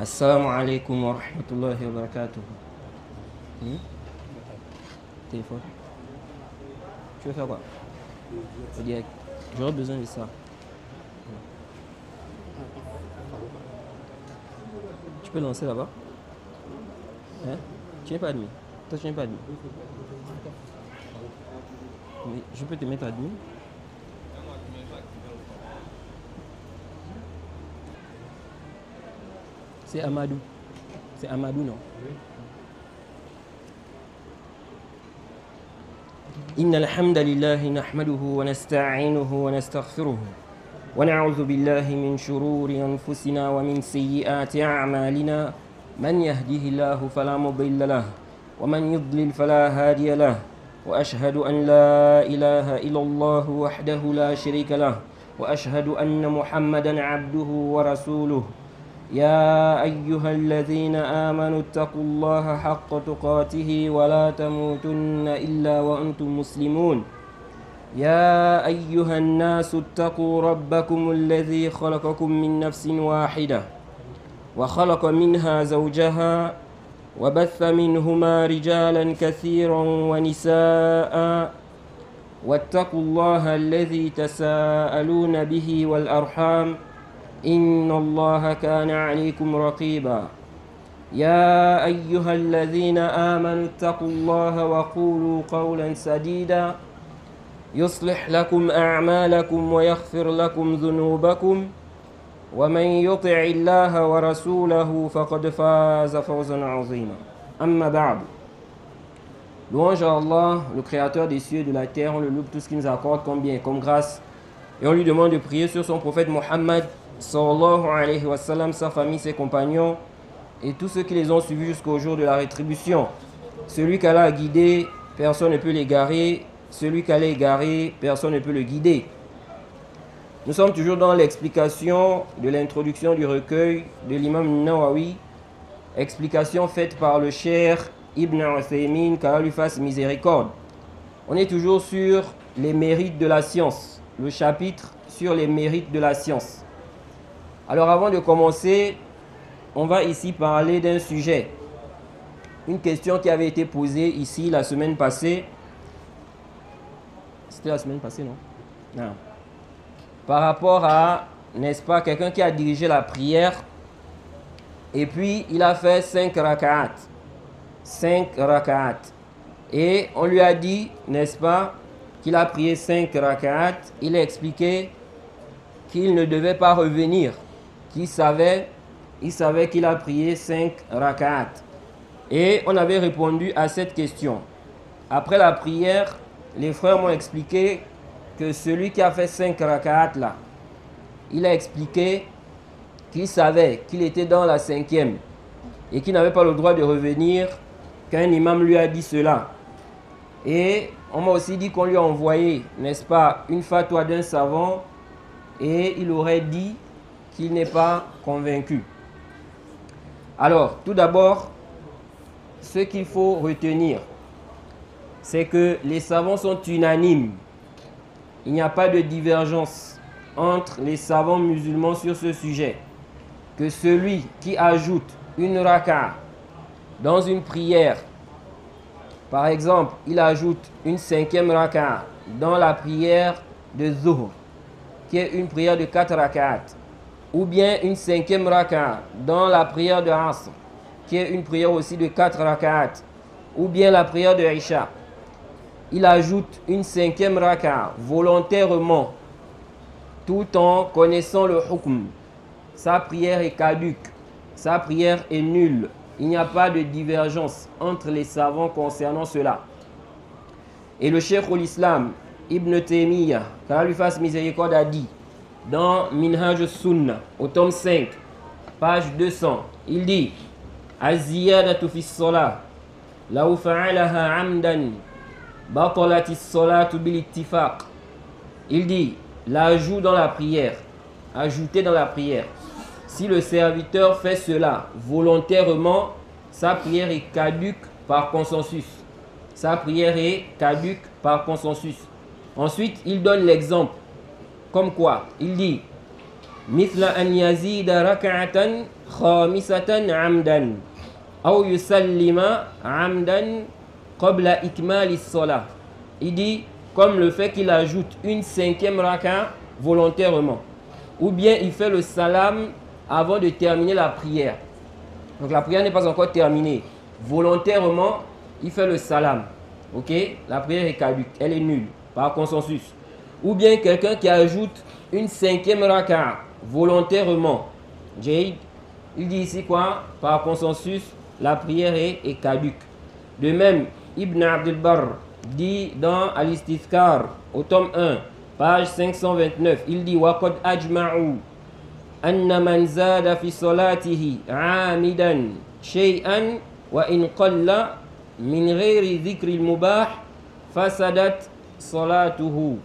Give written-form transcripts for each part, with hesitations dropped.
Assalamu alaikum wa rahmatullahi wa barakatuh. Téléphone. Tu veux faire quoi? Direct. J'aurais besoin de ça. Tu peux lancer là-bas? Hein? Tu n'es pas admis. Toi, tu n'es pas admis. Mais je peux te mettre admis? C'est Amadou. C'est Amadou, non? إن الحمد لله نحمده ونستعينه ونستغفره ونعوذ بالله من شرور أنفسنا ومن سيئات أعمالنا من يهده الله فلا مضل له ومن يضلل فلا هادي له وأشهد أن لا إله إلا الله وحده لا شريك له وأشهد أن محمدا عبده ورسوله يا أيها الذين آمنوا اتقوا الله حق تقاته ولا تموتن إلا وأنتم مسلمون يا أيها الناس اتقوا ربكم الذي خلقكم من نفس واحدة وخلق منها زوجها وبث منهما رجالا كثيرا ونساء واتقوا الله الذي تساءلون به والأرحام إن الله كان عليكم رقيبا يا أيها الذين آمنوا اتقوا الله وقولوا قولا سديدا يصلح لكم أعمالكم ويغفر لكم ذنوبكم ومن يطع الله ورسوله فقد فاز فوزا عظيما أما بعد. Louange à Allah, le créateur des cieux et de la terre, on le loue pour tout ce qu'il nous accorde comme bien et comme grâce, et on lui demande de prier sur son prophète Mohammed sallallahu alayhi wa sallam, sa famille, ses compagnons et tous ceux qui les ont suivis jusqu'au jour de la rétribution. Celui qu'Allah a guidé, personne ne peut l'égarer. Celui qu'Allah a égaré, personne ne peut le guider. Nous sommes toujours dans l'explication de l'introduction du recueil de l'imam Nawawi, explication faite par le cheikh Ibn Uthaymin, qu'Allah lui fasse miséricorde. On est toujours sur les mérites de la science, le chapitre sur les mérites de la science. Alors avant de commencer, on va ici parler d'un sujet, une question qui avait été posée ici la semaine passée. C'était la semaine passée, non? Non. Par rapport à, n'est-ce pas, quelqu'un qui a dirigé la prière et puis il a fait 5 raka'at. 5 raka'at. Et on lui a dit, n'est-ce pas, qu'il a prié 5 raka'at. Il a expliqué qu'il ne devait pas revenir. Il savait qu'il a prié 5 raka'at. Et on avait répondu à cette question. Après la prière, les frères m'ont expliqué que celui qui a fait 5 raka'at là, il a expliqué qu'il savait qu'il était dans la 5e et qu'il n'avait pas le droit de revenir qu'un imam lui a dit cela. Et on m'a aussi dit qu'on lui a envoyé, n'est-ce pas, une fatwa d'un savant et il aurait dit qu'il n'est pas convaincu. Alors, tout d'abord, ce qu'il faut retenir, c'est que les savants sont unanimes. Il n'y a pas de divergence entre les savants musulmans sur ce sujet. Que celui qui ajoute une raka dans une prière, par exemple, il ajoute une 5e raka dans la prière de Zuhr, qui est une prière de 4 raka'at, ou bien une 5e raka dans la prière de Asr, qui est une prière aussi de 4 raka'at, ou bien la prière de Isha. Il ajoute une 5e raka volontairement, tout en connaissant le hukm. Sa prière est caduque, sa prière est nulle. Il n'y a pas de divergence entre les savants concernant cela. Et le cheikh l'Islam, Ibn Taymiyyah, qu'Allah lui fasse miséricorde, a dit dans Minhaj Sunnah, au tome 5, page 200, il dit Az-ziyadatu fi s-salah law fa'alaha 'amdan batalati s-salatu bil ittifaq. Il dit l'ajout dans la prière, ajouter dans la prière. Si le serviteur fait cela volontairement, sa prière est caduque par consensus. Sa prière est caduque par consensus. Ensuite, il donne l'exemple. Comme quoi? Il dit مثل أن يزيد ركعة خامسة عمدا أو يسلم عمدا قبل إكمال الصلاة. Il dit comme le fait qu'il ajoute une cinquième raka volontairement, ou bien il fait le salam avant de terminer la prière. Donc la prière n'est pas encore terminée. Volontairement, il fait le salam. Ok? La prière est caduque, elle est nulle, par consensus. Ou bien quelqu'un qui ajoute une cinquième raka volontairement. Jade, il dit ici quoi? Par consensus, la prière est caduque. De même, Ibn Abdel Barr dit dans Al-Istithkar, au tome 1, page 529, il dit وَقَدْ أَجْمَعُوا أَنَّ مَنْ زَادَ فِي صَلَاتِهِ عَامِدًا شَيْئًا وَإِنْ قَلَّ مِنْ غَيْرِ ذِكْرِ الْمُبَاحِ فَسَدَتْ صَلَاتُهُ.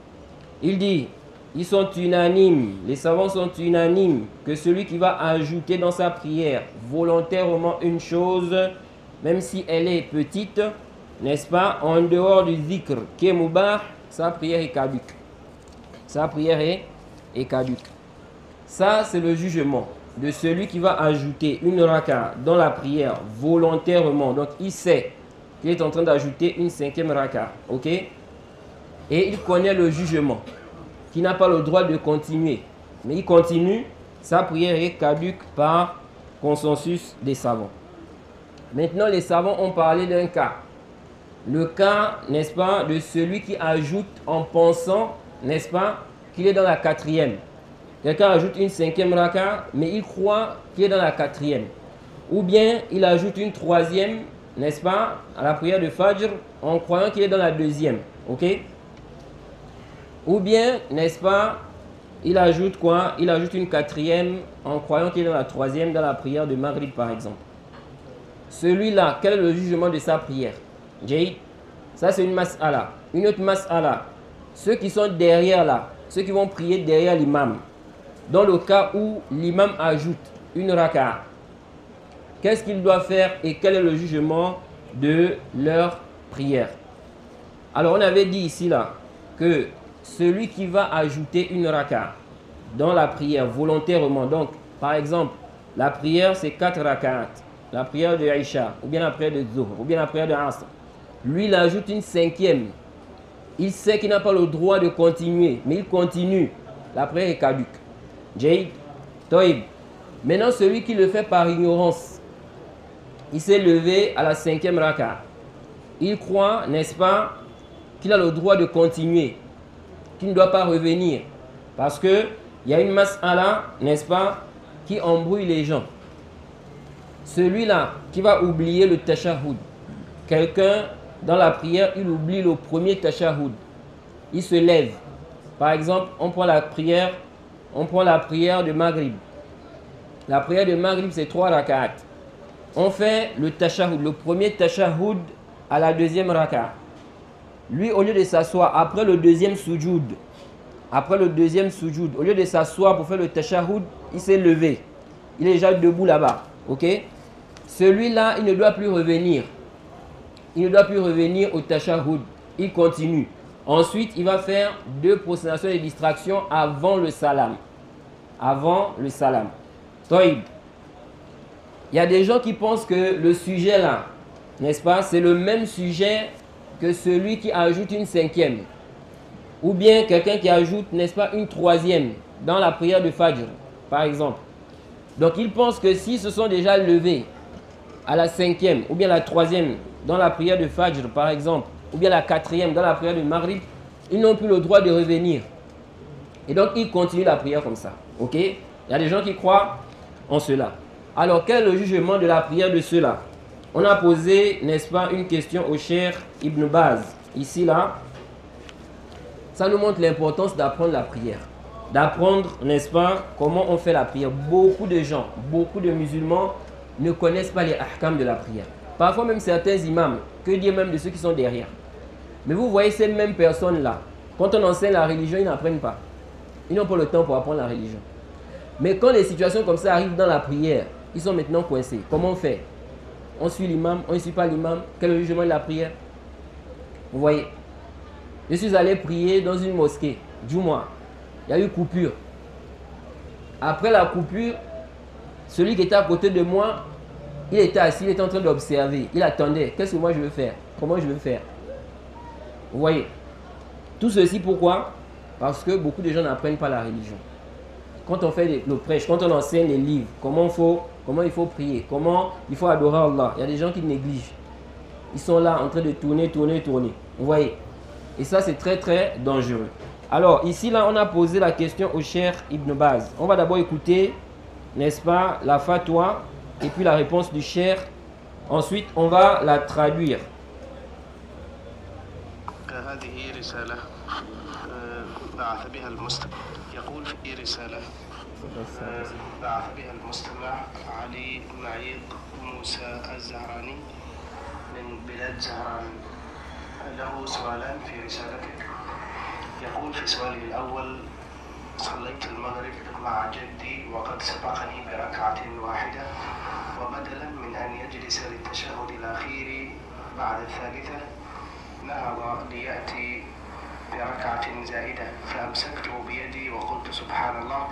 Il dit, ils sont unanimes, les savants sont unanimes que celui qui va ajouter dans sa prière volontairement une chose, même si elle est petite, n'est-ce pas, en dehors du dhikr qui est mubah, sa prière est caduque. Sa prière est caduque. Ça, c'est le jugement de celui qui va ajouter une raka dans la prière volontairement. Donc, il sait qu'il est en train d'ajouter une cinquième raka. Ok? Et il connaît le jugement, qui n'a pas le droit de continuer. Mais il continue, sa prière est caduque par consensus des savants. Maintenant, les savants ont parlé d'un cas. Le cas, n'est-ce pas, de celui qui ajoute en pensant, n'est-ce pas, qu'il est dans la quatrième. Quelqu'un ajoute une cinquième raka, mais il croit qu'il est dans la quatrième. Ou bien, il ajoute une troisième, n'est-ce pas, à la prière de Fajr, en croyant qu'il est dans la deuxième. Ok? Ou bien, n'est-ce pas, il ajoute quoi? Il ajoute une quatrième, en croyant qu'il est dans la troisième, dans la prière de Maghrib, par exemple. Celui-là, quel est le jugement de sa prière? Jay, ça c'est une mas'ala. Une autre mas'ala. Ceux qui sont derrière là, ceux qui vont prier derrière l'imam, dans le cas où l'imam ajoute une raka, qu'est-ce qu'ils doivent faire et quel est le jugement de leur prière? Alors on avait dit ici là que celui qui va ajouter une raka dans la prière volontairement, donc par exemple la prière c'est 4 raka'at, la prière de Aïcha, ou bien la prière de Zuhr, ou bien la prière de Asr, lui il ajoute une cinquième, il sait qu'il n'a pas le droit de continuer, mais il continue, la prière est caduque. Jade, Toib. Maintenant celui qui le fait par ignorance, il s'est levé à la cinquième raka, il croit, n'est-ce pas, qu'il a le droit de continuer, qu'il ne doit pas revenir, parce qu'il y a une mas'ala, n'est-ce pas, qui embrouille les gens. Celui-là qui va oublier le tashahhud, quelqu'un dans la prière, il oublie le premier tashahhud, il se lève. Par exemple, on prend la prière de Maghrib. La prière de Maghrib, c'est 3 raka'at. On fait le tashahhud, le premier tashahhud à la deuxième raka. Lui, au lieu de s'asseoir après le deuxième sujoud, au lieu de s'asseoir pour faire le tashahhud, il s'est levé. Il est déjà debout là-bas. Ok? Celui-là, il ne doit plus revenir. Il ne doit plus revenir au tashahhud. Il continue. Ensuite, il va faire 2 prosternations et distractions avant le salam. Avant le salam. Toïb. Il y a des gens qui pensent que le sujet là, n'est-ce pas, c'est le même sujet que celui qui ajoute une cinquième. Ou bien quelqu'un qui ajoute, n'est-ce pas, une troisième dans la prière de Fajr, par exemple. Donc ils pensent que s'ils se sont déjà levés à la cinquième, ou bien la troisième dans la prière de Fajr, par exemple, ou bien la quatrième dans la prière de Maghrib, ils n'ont plus le droit de revenir. Et donc ils continuent la prière comme ça. Ok? Il y a des gens qui croient en cela. Alors quel est le jugement de la prière de ceux-là? On a posé, n'est-ce pas, une question au Cheikh Ibn Baz. Ici, là, ça nous montre l'importance d'apprendre la prière. D'apprendre, n'est-ce pas, comment on fait la prière. Beaucoup de gens, beaucoup de musulmans ne connaissent pas les ahkam de la prière. Parfois même certains imams, que dire même de ceux qui sont derrière. Mais vous voyez ces mêmes personnes-là, quand on enseigne la religion, ils n'apprennent pas. Ils n'ont pas le temps pour apprendre la religion. Mais quand les situations comme ça arrivent dans la prière, ils sont maintenant coincés. Comment on fait? On suit l'imam, on ne suit pas l'imam. Quel est le jugement de la prière? Vous voyez, je suis allé prier dans une mosquée, du mois. Il y a eu coupure. Après la coupure, celui qui était à côté de moi, il était assis, il était en train d'observer. Il attendait. Qu'est-ce que moi je veux faire? Comment je veux faire? Vous voyez? Tout ceci pourquoi? Parce que beaucoup de gens n'apprennent pas la religion. Quand on fait le prêche, quand on enseigne les livres, comment il faut prier, comment il faut adorer Allah, il y a des gens qui négligent. Ils sont là en train de tourner. Vous voyez? Et ça, c'est très, très dangereux. Alors, ici, là, on a posé la question au Cheikh Ibn Baz. On va d'abord écouter, n'est-ce pas, la fatwa et puis la réponse du Cheikh. Ensuite, on va la traduire. هذه رسالة بعث بها المستمع يقول في رسالة بعث بها المستمع علي معيق موسى الزهراني من بلاد زهران. له سؤالان في رسالته. يقول في سؤاله الأول: صليت المغرب مع جدي وقد سبقني بركعة واحدة، وبدلا من أن يجلس للتشهد الأخير بعد الثالثة نهض ليأتي بركعة زائدة، فأمسكته بيدي وقلت سبحان الله،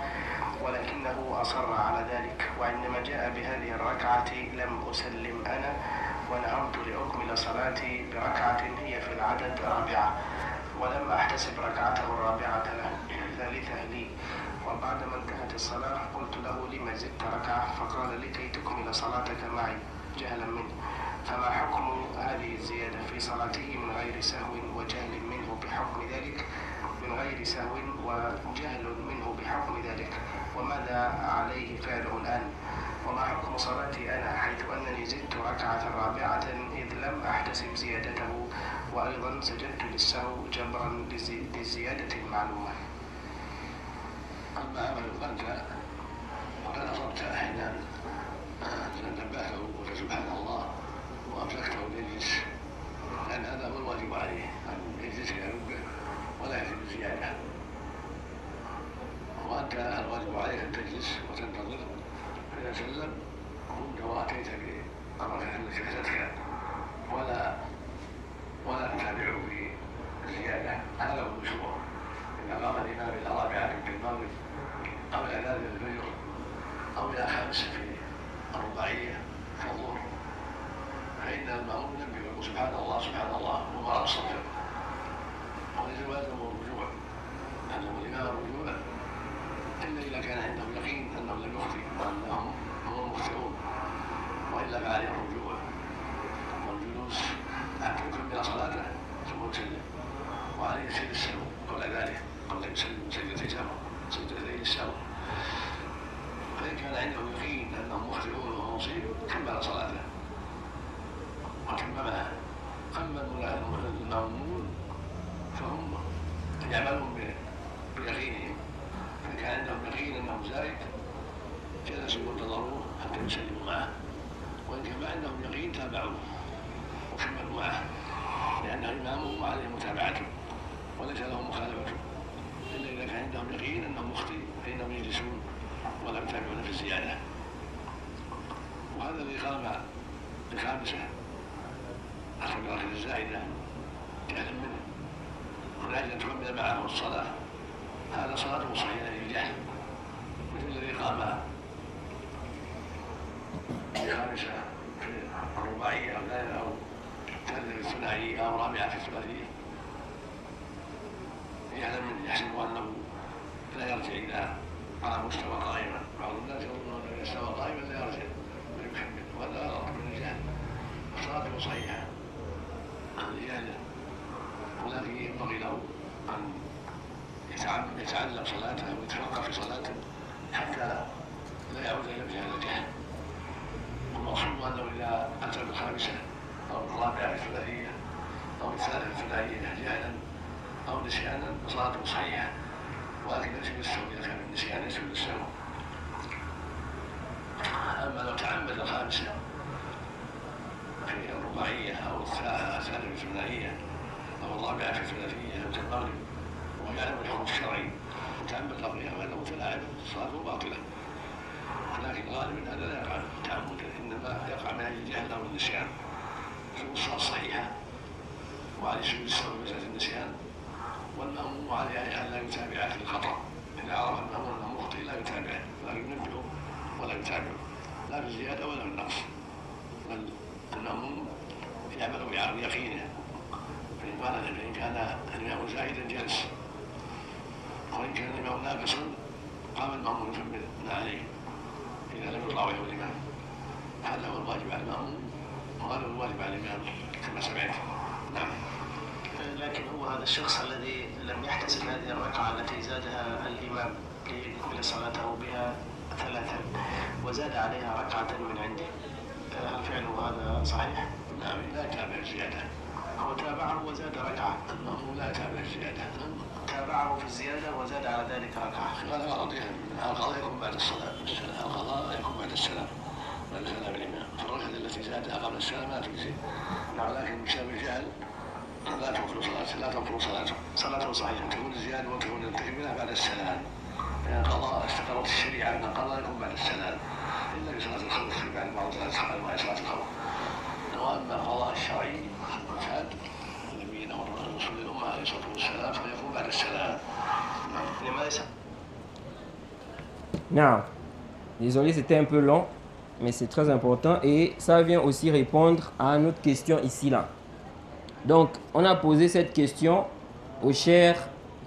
ولكنه أصر على ذلك. وعندما جاء بهذه الركعة لم أسلم أنا، ونهضت لأكمل صلاتي بركعة هي في العدد رابعة، ولم أحتسب ركعته الرابعة له الثالثة لي. وبعدما انتهت الصلاة قلت له: لما زدت ركعة؟ فقال: لكي تكمل صلاتك معي، جهلا منه. فما حكم هذه الزيادة في صلاته من غير سهو وجهل منه بحكم ذلك، من غير سهو وجهل منه بحكم ذلك؟ وماذا عليه فعله الآن؟ وما حكم صلاتي أنا حيث أنني زدت ركعة رابعة إذ لم أحتسب زيادته، وأيضا سجدت للسهو جبرا للزيادة المعلومة؟ أما عملك أنت فقد أصبت حين نبهته وقلت سبحان الله وأمسكته ليجلس، لأن هذا هو الواجب عليه أن يجلس ينبه ولا يأتي بالزيادة. وأنت الواجب عليك أن تجلس وتنتظر فإذا سلم كنت وأتيت بالركعة التي فاتتك ولا تتابعه بالزيادة. هذا هو المشروع. إذا قام الإمام إلى رابعة في المغرب أو إلى ثالثة الفجر أو إلى خامسة في الرباعية في الظهر، فإن المأموم ينبه ويقول سبحان الله سبحان الله وما أصفر، وليس لازم الرجوع، لازم الإمام الرجوع إلا إذا كان عنده يقين أنه لم يخطئ وأنهم هم المخطئون، وإلا فعليه الرجوع والجلوس حتى يكمل صلاته ثم يسلم، وعليه سجد السهو قبل ذلك، قبل أن يسلم سجدتي السهو. فإن كان عنده يقين أنهم مخطئون وهو مصيب كمل صلاته وتممها. أما المأمون فهم يعملون بيقينهم، فإن كان عندهم يقين أنه زائد جلسوا وانتظروه حتى يسلموا معه، وإن كان ما عندهم يقين تابعوه وكملوا معه، لأن إمامهم وعليه متابعته وليس لهم مخالفته، إلا إذا كان عندهم يقين أنهم مخطئ فإنهم يجلسون ولا يتابعون في الزيادة. وهذا الإقامة الخامسة حسب الركعة الزائدة جهلا منه من أجل أن تكمل معه الصلاة، هذا صلاته صحيحة للجهل، مثل الذي قام الخامسة في الرباعية أو ثالثة أو ثالثة في الثنائية أو رابعة في الثلاثية جهلا منه، يحسب أنه لا يرجع إلى قام مستوى قائما. بعض الناس يظنون أنه إذا استوى قائما لا يرجع ويكمل، وهذا غلط من الجهل. صلاته صحيحة لجهله، ولكن ينبغي له أن يتعلم صلاته ويتفقه في صلاته حتى لا يعود إلى مثل هذا الجهل. والمقصود أنه إذا أتى بالخامسة أو الرابعة في الثلاثية أو الثالثة في الثنائية جهلا أو نسيانا فصلاته صحيحة، ولكن ليس بالسهو إذا كان النسيان ليس بالسهو. أما لو تعمد الخامسة في الرباعية أو الثالثة في الثنائية أو الرابعة في الثلاثية أو المغرب وهو يعلم الحكم الشرعي وتعمد لفظها فإنه متلاعب صلاته باطلة، لكن غالبا هذا لا يقع تعمدا، إنما يقع من أجل الجهل أو النسيان. فالصلاة صحيحة وعليه سجود السهو بمسألة النسيان، والمأموم عليه أن لا يتابعه في الخطأ. إذا عرف المأموم أنه مخطئ لا يتابعه، لا يتابع لا بالزيادة ولا بالنقص، بل المأموم يعمل بعرض يقينه، فإن كان الإمام زائدا جلس، وإن كان الإمام ناقصا قام المأموم يكمل ما عليه إذا لم يطلع وجه الإمام. هذا هو الواجب على المأموم وهذا هو الواجب على الإمام كما سمعت. نعم. لكن هو هذا الشخص الذي لم يحتسب هذه الركعة التي زادها الإمام ليكمل صلاته بها 3 وزاد عليها ركعة من عنده، هل فعله هذا صحيح؟ نعم، لا يتابع الزيادة. هو تابعه وزاد ركعة. المأموم لا يتابع الزيادة. تابعه في الزيادة وزاد على ذلك ركعة. هذا غلطين. القضاء يكون بعد الصلاة. القضاء يكون بعد السلام. بعد سلام الإمام. فالركعة التي زادها قبل السلام لا تجزي. ولكن بسبب الجهل لا تنفر صلاته. لا تنفر صلاته. صلاته صحيحة. تكون الزيادة وتكون التكملة بعد السلام. لأن القضاء استقرت الشريعة أن القضاء يكون بعد السلام. إلا بصلاة الخوف في بعد بعض صلاة الخوف. وأما القضاء الشرعي المعتاد النبي أمر رسول الأمة عليه الصلاة والسلام فيكون بعد السلام. Non. Désolé, c'était un peu long, mais c'est très important et ça vient aussi répondre à une autre question ici là. Donc, on a posé cette question au cher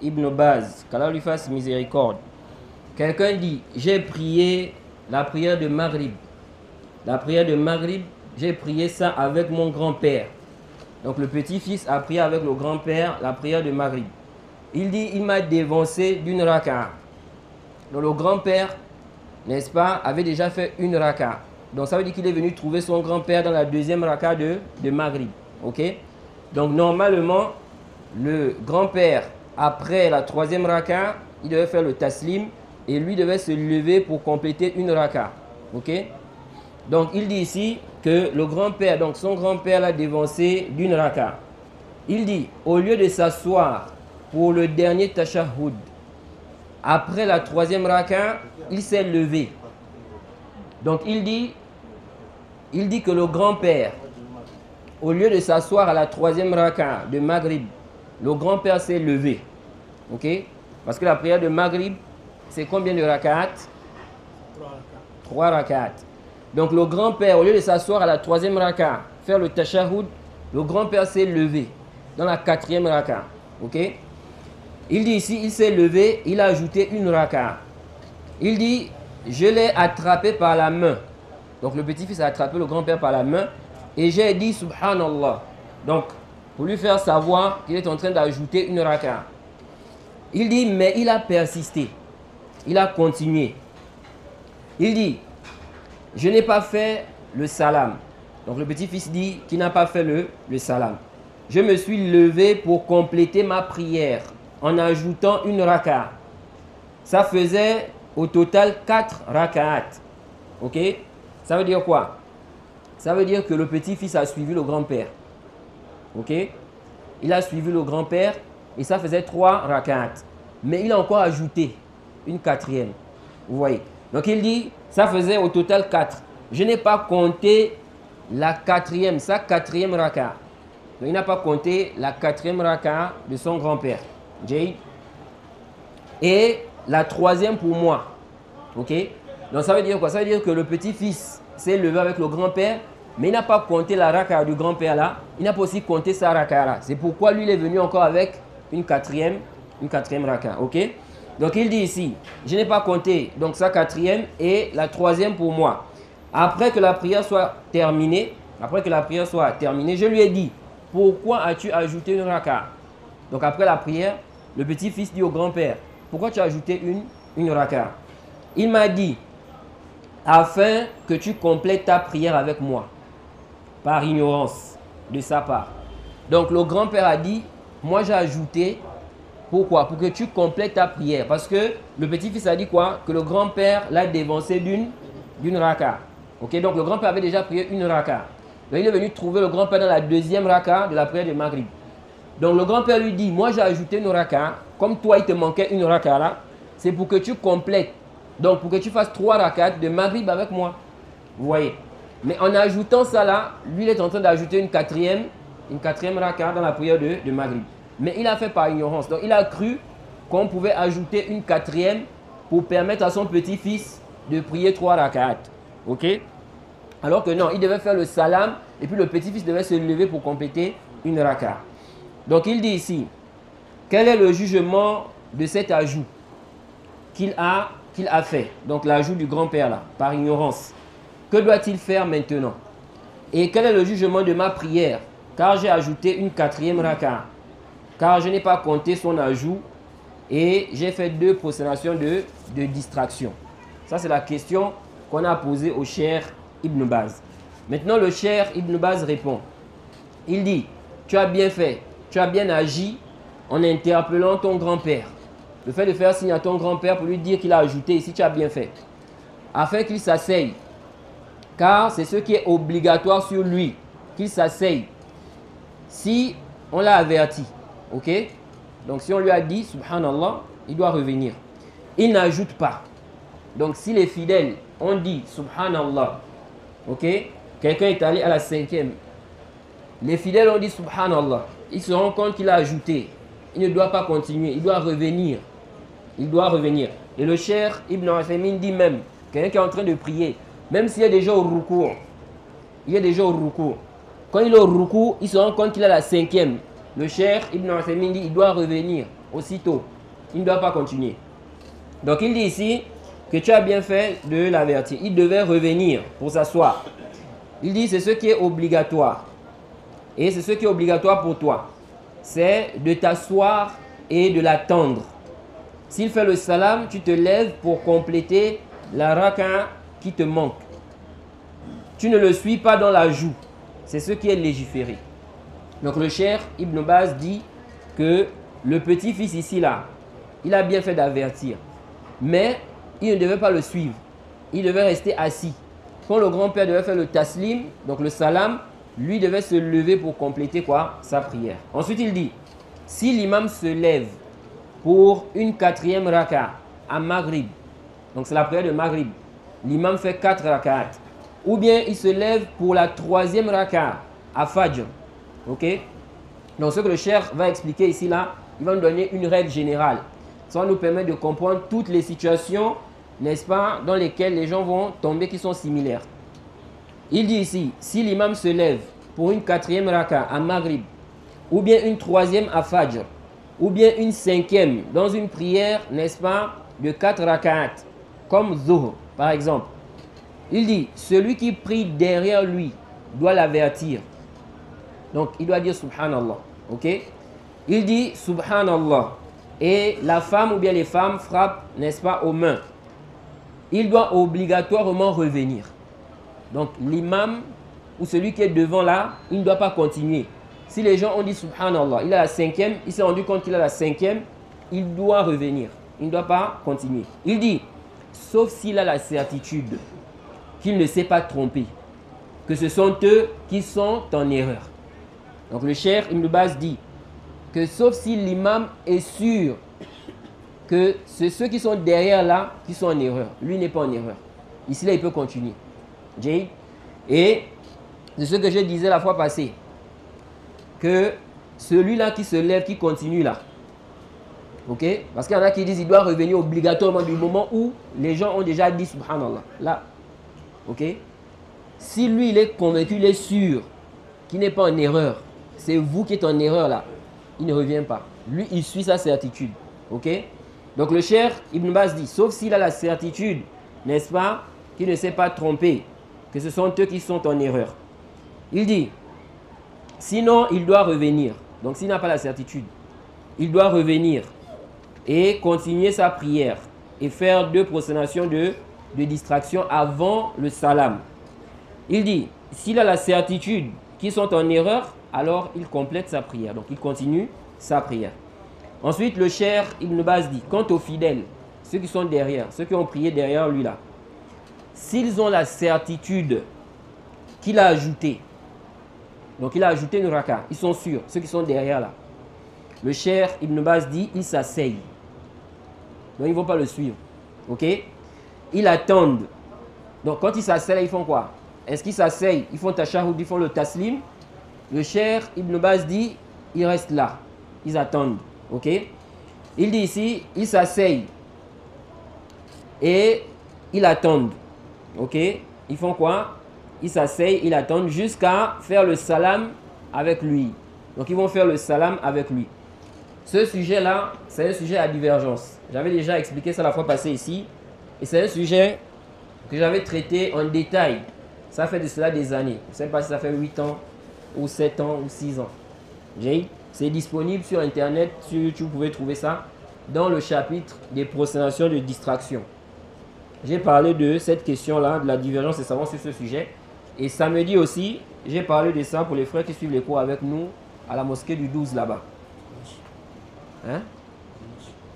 Ibn Baz, qu'Allah lui fasse miséricorde. Quelqu'un dit, j'ai prié la prière de Maghrib. La prière de Maghrib, j'ai prié ça avec mon grand-père. Donc, le petit-fils a prié avec le grand-père la prière de Maghrib. Il dit, il m'a dévancé d'une raka'a. Donc, le grand-père, n'est-ce pas, avait déjà fait une raka'a. Donc, ça veut dire qu'il est venu trouver son grand-père dans la deuxième raka'a de Maghrib. Ok? Donc, normalement, le grand-père, après la troisième raka'a, il devait faire le taslim et lui devait se lever pour compléter une raka'a. Ok? Donc, il dit ici que le grand-père, donc son grand-père l'a dévancé d'une raka'a. Il dit, au lieu de s'asseoir pour le dernier tashahhud, après la troisième raka'a, il s'est levé. Donc, il dit que le grand-père, au lieu de s'asseoir à la troisième raka'a de Maghrib, le grand-père s'est levé. Ok? Parce que la prière de Maghrib, c'est combien de raka'at? 3 raka'at. Donc le grand-père, au lieu de s'asseoir à la troisième raka'a, faire le tashahhud, le grand-père s'est levé dans la 4e raka'a. Ok? Il dit ici, il s'est levé, il a ajouté une raka'a. Il dit, je l'ai attrapé par la main. Donc le petit-fils a attrapé le grand-père par la main et j'ai dit subhanallah. Donc pour lui faire savoir qu'il est en train d'ajouter une raka'a. Il dit, mais il a persisté. Il a continué. Il dit, je n'ai pas fait le salam. Donc le petit-fils dit qu'il n'a pas fait le salam. Je me suis levé pour compléter ma prière en ajoutant une raka'a. Ça faisait au total 4 raka'at. Ok? Ça veut dire quoi? Ça veut dire que le petit-fils a suivi le grand-père. Ok? Il a suivi le grand-père et ça faisait 3 raka'at. Mais il a encore ajouté une 4e. Vous voyez? Donc il dit, ça faisait au total 4. Je n'ai pas compté la 4e, sa 4e raka'a. Donc il n'a pas compté la 4e raka'a de son grand-père. Et la 3e pour moi. Ok? Donc ça veut dire quoi? Ça veut dire que le petit-fils s'est levé avec le grand-père, mais il n'a pas compté la raka'a du grand-père là. Il n'a pas aussi compté sa raka'a là. C'est pourquoi lui il est venu encore avec une 4e raka'a. Ok? Donc il dit ici, je n'ai pas compté donc sa 4e et la 3e pour moi. Après que la prière soit terminée, je lui ai dit, pourquoi as-tu ajouté une raka'a? Donc après la prière, le petit-fils dit au grand-père, pourquoi tu as ajouté une raka'a? Il m'a dit, afin que tu complètes ta prière avec moi, par ignorance de sa part. Donc le grand-père a dit, moi j'ai ajouté, pourquoi? Pour que tu complètes ta prière. Parce que le petit-fils a dit quoi? Que le grand-père l'a dévancé d'une raka'a. Ok, donc le grand-père avait déjà prié une raka'a. Donc il est venu trouver le grand-père dans la 2e raka'a de la prière de Maghrib. Donc le grand-père lui dit, moi j'ai ajouté une raka'a, comme toi il te manquait une raka'a là, c'est pour que tu complètes. Donc pour que tu fasses 3 raka'at de Maghrib avec moi. Vous voyez? Mais en ajoutant ça là, lui il est en train d'ajouter une 4e raka'a dans la prière de Maghrib. Mais il a fait par ignorance. Donc il a cru qu'on pouvait ajouter une 4e pour permettre à son petit-fils de prier 3 rak'at. Ok? Alors que non, il devait faire le salam et puis le petit-fils devait se lever pour compléter une raka. Donc il dit ici, quel est le jugement de cet ajout qu'il a fait? Donc l'ajout du grand-père là, par ignorance. Que doit-il faire maintenant? Et quel est le jugement de ma prière? Car j'ai ajouté une 4e raka. Car je n'ai pas compté son ajout et j'ai fait 2 prostrations de distraction. Ça c'est la question qu'on a posée au cher Ibn Baz. Maintenant le cher Ibn Baz répond. Il dit, tu as bien fait, tu as bien agi en interpellant ton grand-père. Le fait de faire signe à ton grand-père pour lui dire qu'il a ajouté ici, tu as bien fait. Afin qu'il s'asseye. Car c'est ce qui est obligatoire sur lui, qu'il s'asseye. Si on l'a averti, ok? Donc si on lui a dit, subhanallah, il doit revenir. Il n'ajoute pas. Donc si les fidèles ont dit, subhanallah, ok? Quelqu'un est allé à la 5e. Les fidèles ont dit, subhanallah. Ils se rendent compte qu'il a ajouté. Il ne doit pas continuer, il doit revenir. Il doit revenir. Et le cher Ibn Uthaymin dit même, quelqu'un qui est en train de prier, même s'il est déjà au rukou, quand il est au rukou, il se rend compte qu'il a la 5e. Le cher Ibn Uthaymin dit, il doit revenir aussitôt. Il ne doit pas continuer. Donc il dit ici que tu as bien fait de l'avertir. Il devait revenir pour s'asseoir. Il dit, c'est ce qui est obligatoire. Et c'est ce qui est obligatoire pour toi. C'est de t'asseoir et de l'attendre. S'il fait le salam, tu te lèves pour compléter la raka qui te manque. Tu ne le suis pas dans l'ajout. C'est ce qui est légiféré. Donc le cher Ibn Baz dit que le petit-fils ici là, il a bien fait d'avertir. Mais il ne devait pas le suivre. Il devait rester assis. Quand le grand-père devait faire le taslim, donc le salam, lui devait se lever pour compléter quoi? Sa prière. Ensuite il dit, si l'imam se lève pour une 4e raka à Maghrib, donc c'est la prière de Maghrib, l'imam fait 4 rakats, ou bien il se lève pour la 3e raka à Fajr, ok? Donc ce que le cheikh va expliquer ici là, il va nous donner une règle générale. Ça va nous permettre de comprendre toutes les situations, n'est-ce pas, dans lesquelles les gens vont tomber qui sont similaires. Il dit ici, si l'imam se lève pour une 4e raka à Maghrib, ou bien une 3e à Fajr, ou bien une 5e dans une prière, n'est-ce pas, de 4 raka'at, comme Zuhr, par exemple. Il dit, celui qui prie derrière lui doit l'avertir. Donc, il doit dire Subhanallah, ok? Il dit Subhanallah, et la femme ou bien les femmes frappent, n'est-ce pas, aux mains. Il doit obligatoirement revenir. Donc, l'imam ou celui qui est devant là, il ne doit pas continuer. Si les gens ont dit Subhanallah, il a la 5e, il s'est rendu compte qu'il a la 5e, il doit revenir. Il ne doit pas continuer. Il dit, sauf s'il a la certitude qu'il ne s'est pas trompé, que ce sont eux qui sont en erreur. Donc le cheikh Ibn Baz dit que sauf si l'imam est sûr que c'est ceux qui sont derrière là qui sont en erreur. Lui n'est pas en erreur. Ici là, il peut continuer. Et c'est ce que je disais la fois passée. Que celui-là qui se lève, qui continue là. Ok? Parce qu'il y en a qui disent qu'il doit revenir obligatoirement du moment où les gens ont déjà dit Subhanallah. Là. Ok? Si lui, il est convaincu, il est sûr qu'il n'est pas en erreur. C'est vous qui êtes en erreur là. Il ne revient pas. Lui, il suit sa certitude. Ok? Donc le cheikh Ibn Baz dit, sauf s'il a la certitude, n'est-ce pas, qu'il ne s'est pas trompé, que ce sont eux qui sont en erreur. Il dit, sinon, il doit revenir. Donc, s'il n'a pas la certitude, il doit revenir et continuer sa prière et faire 2 prostrations de distraction avant le salam. Il dit, s'il a la certitude qu'ils sont en erreur, alors il complète sa prière. Donc, il continue sa prière. Ensuite, le cheikh Ibn Baz dit, quant aux fidèles, ceux qui sont derrière, ceux qui ont prié derrière lui là, s'ils ont la certitude qu'il a ajouté, donc il a ajouté une raka, ils sont sûrs, ceux qui sont derrière là. Le cheikh Ibn Baz dit, ils s'asseyent. Donc ils ne vont pas le suivre. Ok? Ils attendent. Donc quand ils s'asseyent, ils font quoi? Est-ce qu'ils s'asseyent? Ils font tashahhud, ils font le taslim. Le cheikh Ibn Baz dit, ils restent là. Ils attendent. Ok? Il dit ici, ils s'asseyent. Et ils attendent. Ok? Ils font quoi? Ils s'asseyent, ils attendent jusqu'à faire le salam avec lui. Donc ils vont faire le salam avec lui. Ce sujet-là, c'est un sujet à divergence. J'avais déjà expliqué ça la fois passée ici. Et c'est un sujet que j'avais traité en détail. Ça fait de cela des années. Je ne sais pas si ça fait 8 ans, ou 7 ans, ou 6 ans. C'est disponible sur Internet. Tu pouvais trouver ça dans le chapitre des prosternations de distraction. J'ai parlé de cette question-là, de la divergence des savants sur ce sujet. Et samedi aussi, j'ai parlé de ça pour les frères qui suivent les cours avec nous à la mosquée du 12 là-bas. Hein?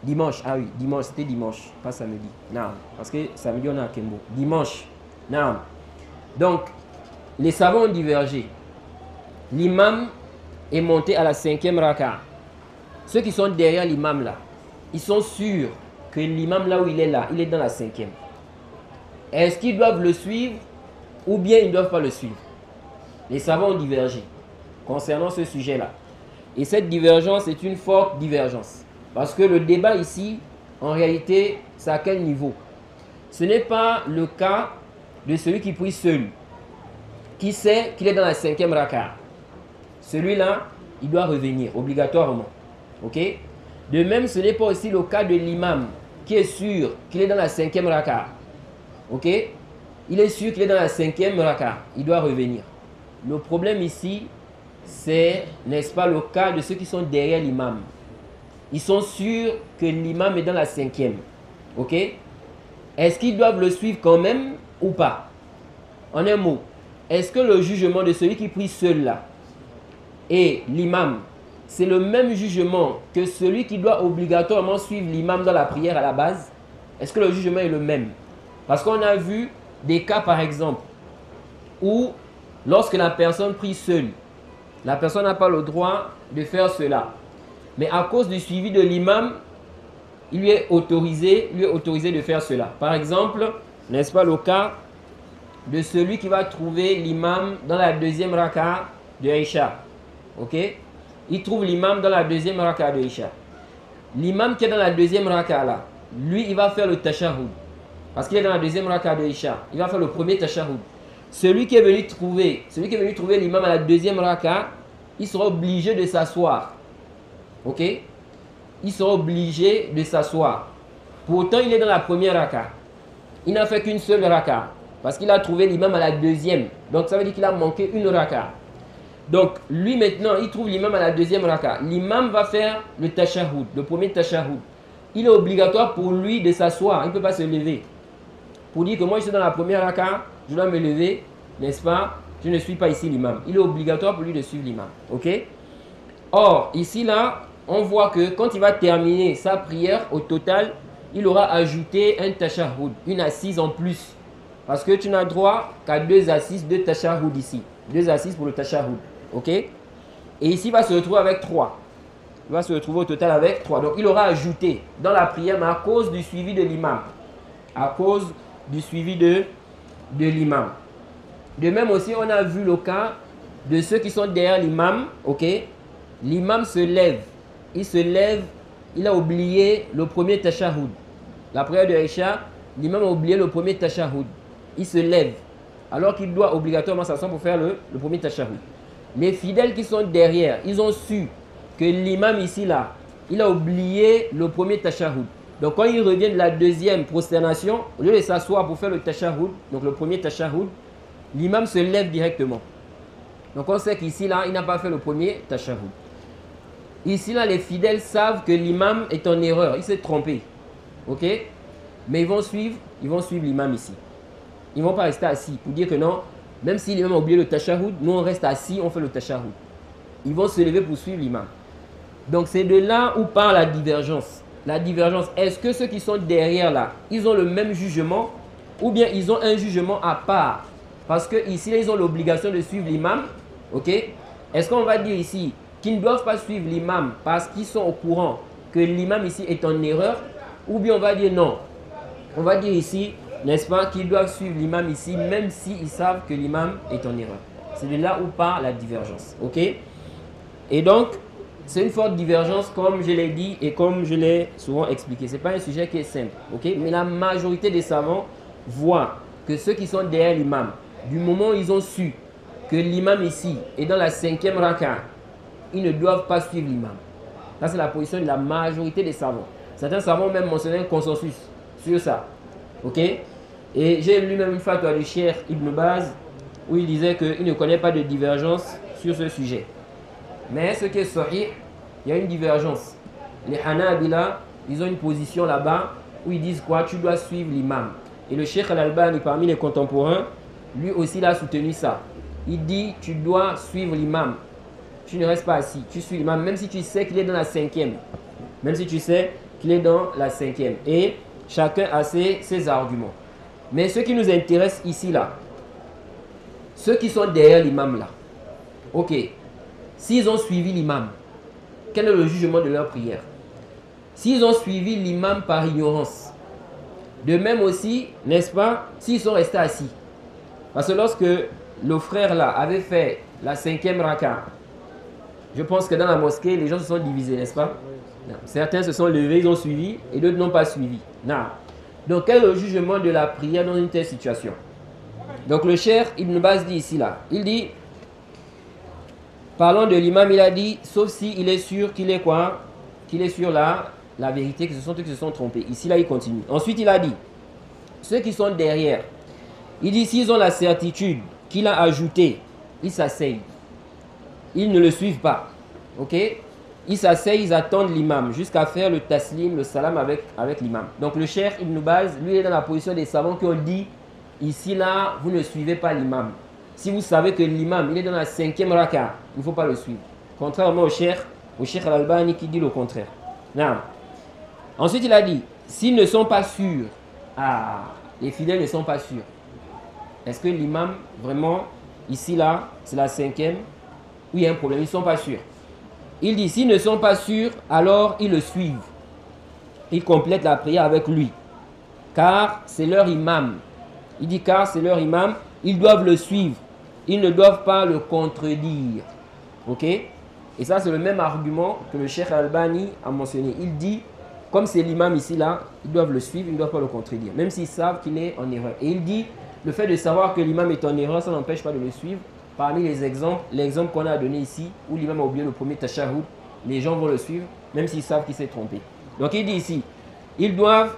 Dimanche, ah oui, dimanche, c'était dimanche, pas samedi. Non, parce que samedi on est à Kembo. Dimanche, non. Donc, les savants ont divergé. L'imam est monté à la 5e raka. Ceux qui sont derrière l'imam là, ils sont sûrs que l'imam là où il est là, il est dans la 5e. Est-ce qu'ils doivent le suivre ou bien ils ne doivent pas le suivre? Les savants ont divergé concernant ce sujet-là. Et cette divergence est une forte divergence. Parce que le débat ici, en réalité, c'est à quel niveau? Ce n'est pas le cas de celui qui prie seul, qui sait qu'il est dans la 5e raka. Celui-là, il doit revenir obligatoirement. Ok? De même, ce n'est pas aussi le cas de l'imam qui est sûr qu'il est dans la 5e raka. Ok? Il est sûr qu'il est dans la 5e raka. Il doit revenir. Le problème ici, c'est, n'est-ce pas, le cas de ceux qui sont derrière l'imam. Ils sont sûrs que l'imam est dans la 5e. Ok? Est-ce qu'ils doivent le suivre quand même ou pas? En un mot, est-ce que le jugement de celui qui prie seul là et l'imam, c'est le même jugement que celui qui doit obligatoirement suivre l'imam dans la prière à la base? Est-ce que le jugement est le même? Parce qu'on a vu des cas par exemple où lorsque la personne prie seule, la personne n'a pas le droit de faire cela. Mais à cause du suivi de l'imam, il lui est autorisé de faire cela. Par exemple, n'est-ce pas le cas de celui qui va trouver l'imam dans la 2e raka de Aïcha. Ok? Il trouve l'imam dans la 2e raka de Aïcha. L'imam qui est dans la 2e raka là, lui il va faire le tashahhud. Parce qu'il est dans la 2e raka de Aïcha. Il va faire le premier tashahhud. Celui qui est venu trouver l'imam à la 2e raka, il sera obligé de s'asseoir. Ok? Il sera obligé de s'asseoir. Pourtant, il est dans la 1re raka. Il n'a fait qu'une seule raka. Parce qu'il a trouvé l'imam à la 2e. Donc, ça veut dire qu'il a manqué une raka. Donc, lui maintenant, il trouve l'imam à la 2e raka. L'imam va faire le tashahhud, le premier tashahhud. Il est obligatoire pour lui de s'asseoir. Il ne peut pas se lever. Pour dire que moi, je suis dans la 1re raka, je dois me lever, n'est-ce pas? Je ne suis pas ici l'imam. Il est obligatoire pour lui de suivre l'imam. Ok? Or, ici, là, on voit que quand il va terminer sa prière, au total, il aura ajouté un tashahhud, une assise en plus. Parce que tu n'as droit qu'à 2 assises, 2 tashahhud ici. 2 assises pour le tashahhud. Ok? Et ici, il va se retrouver avec 3. Il va se retrouver au total avec 3. Donc, il aura ajouté dans la prière, mais à cause du suivi de l'imam. À cause du suivi de l'imam. De même aussi, on a vu le cas de ceux qui sont derrière l'imam. Ok? L'imam se lève. Il se lève. Il a oublié le premier tashahhud. La prière de Aïcha, l'imam a oublié le premier tashahhud. Il se lève. Alors qu'il doit obligatoirement s'asseoir pour faire le premier tashahhud. Les fidèles qui sont derrière, ils ont su que l'imam ici là, il a oublié le premier tashahhud. Donc quand il revient de la 2e prosternation, au lieu de s'asseoir pour faire le tashahhud, donc le premier tashahhud, l'imam se lève directement. Donc on sait qu'ici là, il n'a pas fait le premier tashahhud. Ici là, les fidèles savent que l'imam est en erreur, il s'est trompé. Ok? Mais ils vont suivre l'imam ici. Ils ne vont pas rester assis pour dire que non, même si l'imam a oublié le tashahhud, nous on reste assis, on fait le tashahhud. Ils vont se lever pour suivre l'imam. Donc c'est de là où part la divergence. La divergence, est-ce que ceux qui sont derrière là, ils ont le même jugement ou bien ils ont un jugement à part? Parce que ici, ils ont l'obligation de suivre l'imam. Ok? Est-ce qu'on va dire ici qu'ils ne doivent pas suivre l'imam parce qu'ils sont au courant que l'imam ici est en erreur? Ou bien on va dire non. On va dire ici, n'est-ce pas, qu'ils doivent suivre l'imam ici, même s'ils savent que l'imam est en erreur. C'est de là où part la divergence. Ok? Et donc, c'est une forte divergence, comme je l'ai dit et comme je l'ai souvent expliqué. Ce n'est pas un sujet qui est simple. Ok? Mais la majorité des savants voient que ceux qui sont derrière l'imam, du moment où ils ont su que l'imam ici est dans la 5e raka, ils ne doivent pas suivre l'imam. Ça, c'est la position de la majorité des savants. Certains savants ont même mentionné un consensus sur ça. Ok? Et j'ai lu même une fatwa du Cheikh Ibn Baz où il disait qu'il ne connaît pas de divergence sur ce sujet. Mais ce qui est sahih, il y a une divergence. Les Hanabila, ils ont une position là-bas où ils disent quoi? Tu dois suivre l'imam. Et le Cheikh Al-Albani, parmi les contemporains, lui aussi il a soutenu ça. Il dit tu dois suivre l'imam. Tu ne restes pas assis, tu suis l'imam, même si tu sais qu'il est dans la 5e. Même si tu sais qu'il est dans la 5e. Et chacun a ses arguments. Mais ce qui nous intéresse ici, là, ceux qui sont derrière l'imam, là, ok, s'ils ont suivi l'imam, quel est le jugement de leur prière? S'ils ont suivi l'imam par ignorance, de même aussi, n'est-ce pas, s'ils sont restés assis. Parce que lorsque le frère là avait fait la 5e raka, je pense que dans la mosquée, les gens se sont divisés, n'est-ce pas? Non. Certains se sont levés, ils ont suivi, et d'autres n'ont pas suivi. Non. Donc, quel est le jugement de la prière dans une telle situation? Donc, le Cheikh Ibn Baz dit ici, là, il dit, parlant de l'imam, il a dit, sauf s'il est sûr qu'il est quoi? Qu'il est sur la vérité, que ce sont eux qui se sont trompés. Ici, là, il continue. Ensuite, il a dit, ceux qui sont derrière, il dit, s'ils ont la certitude qu'il a ajouté, ils s'asseyent. Ils ne le suivent pas. Ok? Ils s'asseyent, ils attendent l'imam jusqu'à faire le taslim, le salam avec l'imam. Donc le Cheikh Ibn Baz, lui, est dans la position des savants qui ont dit, ici, là, vous ne suivez pas l'imam. Si vous savez que l'imam, il est dans la 5e raka, il ne faut pas le suivre. Contrairement au Cheikh Al-Albani qui dit le contraire. Non. Ensuite, il a dit, s'ils ne sont pas sûrs, les fidèles ne sont pas sûrs. Est-ce que l'imam, vraiment, ici, là, c'est la 5e, où il y a un problème, ils ne sont pas sûrs. Il dit, s'ils ne sont pas sûrs, alors ils le suivent. Ils complètent la prière avec lui. Car c'est leur imam. Il dit, car c'est leur imam, ils doivent le suivre. Ils ne doivent pas le contredire. Ok? Et ça, c'est le même argument que le Cheikh Al-Albani a mentionné. Il dit, comme c'est l'imam ici, là, ils doivent le suivre, ils ne doivent pas le contredire. Même s'ils savent qu'il est en erreur. Et il dit, le fait de savoir que l'imam est en erreur, ça n'empêche pas de le suivre. Parmi les exemples, l'exemple qu'on a donné ici, où l'imam a oublié le premier tashahhud, les gens vont le suivre, même s'ils savent qu'il s'est trompé. Donc il dit ici, ils doivent,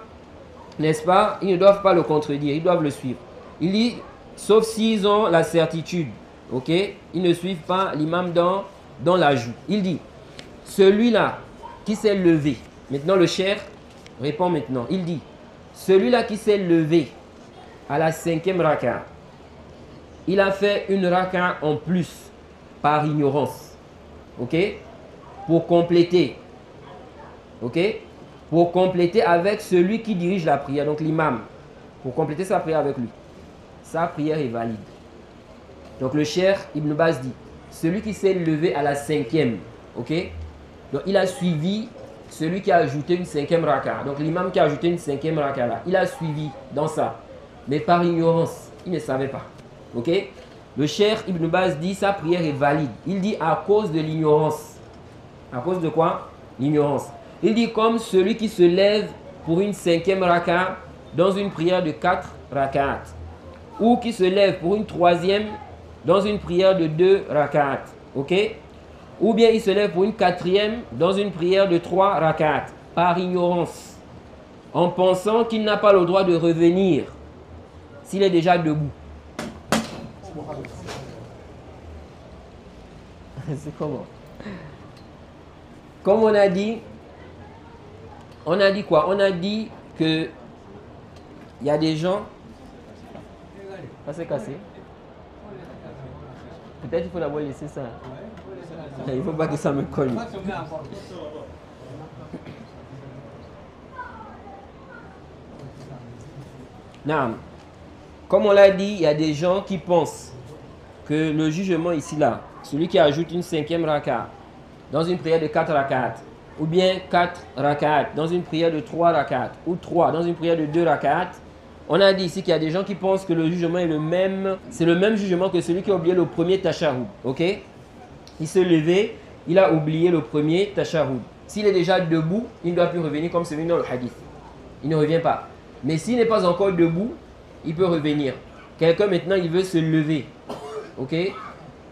n'est-ce pas, ils ne doivent pas le contredire, ils doivent le suivre. Il dit, sauf s'ils ont la certitude, ok, ils ne suivent pas l'imam dans l'ajout. Il dit, celui-là qui s'est levé, maintenant le cheikh répond maintenant, il dit, celui-là qui s'est levé à la 5e raka, il a fait une raka en plus par ignorance. Ok? Pour compléter. Ok? Pour compléter avec celui qui dirige la prière, donc l'imam. Pour compléter sa prière avec lui. Sa prière est valide. Donc le Cheikh Ibn Baz dit, celui qui s'est levé à la 5e, ok? Donc il a suivi celui qui a ajouté une 5e raka. Donc l'imam qui a ajouté une 5e raka là, il a suivi dans ça. Mais par ignorance, il ne savait pas. Ok? Le Cheikh Ibn Baz dit sa prière est valide. Il dit à cause de l'ignorance. À cause de quoi? L'ignorance. Il dit comme celui qui se lève pour une 5e raka dans une prière de 4 rak'at. Ou qui se lève pour une 3e dans une prière de 2 rak'at. Ok? Ou bien il se lève pour une 4e dans une prière de 3 rak'at. Par ignorance. En pensant qu'il n'a pas le droit de revenir s'il est déjà debout. C'est comment? Comme on a dit quoi? On a dit que il y a des gens. Ça s'est cassé. Peut-être il faut d'abord laisser ça. Il ne faut pas que ça me colle. Non. Comme on l'a dit, il y a des gens qui pensent que le jugement ici là, celui qui ajoute une 5e raka dans une prière de 4 rak'at, ou bien 4 rak'at dans une prière de 3 rak'at, ou 3 dans une prière de 2 rak'at, on a dit ici qu'il y a des gens qui pensent que le jugement est le même, c'est le même jugement que celui qui a oublié le premier tashahhud. Ok? Il s'est levé, il a oublié le premier tashahhud. S'il est déjà debout, il ne doit plus revenir comme c'est venu dans le hadith. Il ne revient pas. Mais s'il n'est pas encore debout, il peut revenir. Quelqu'un maintenant, il veut se lever. Ok?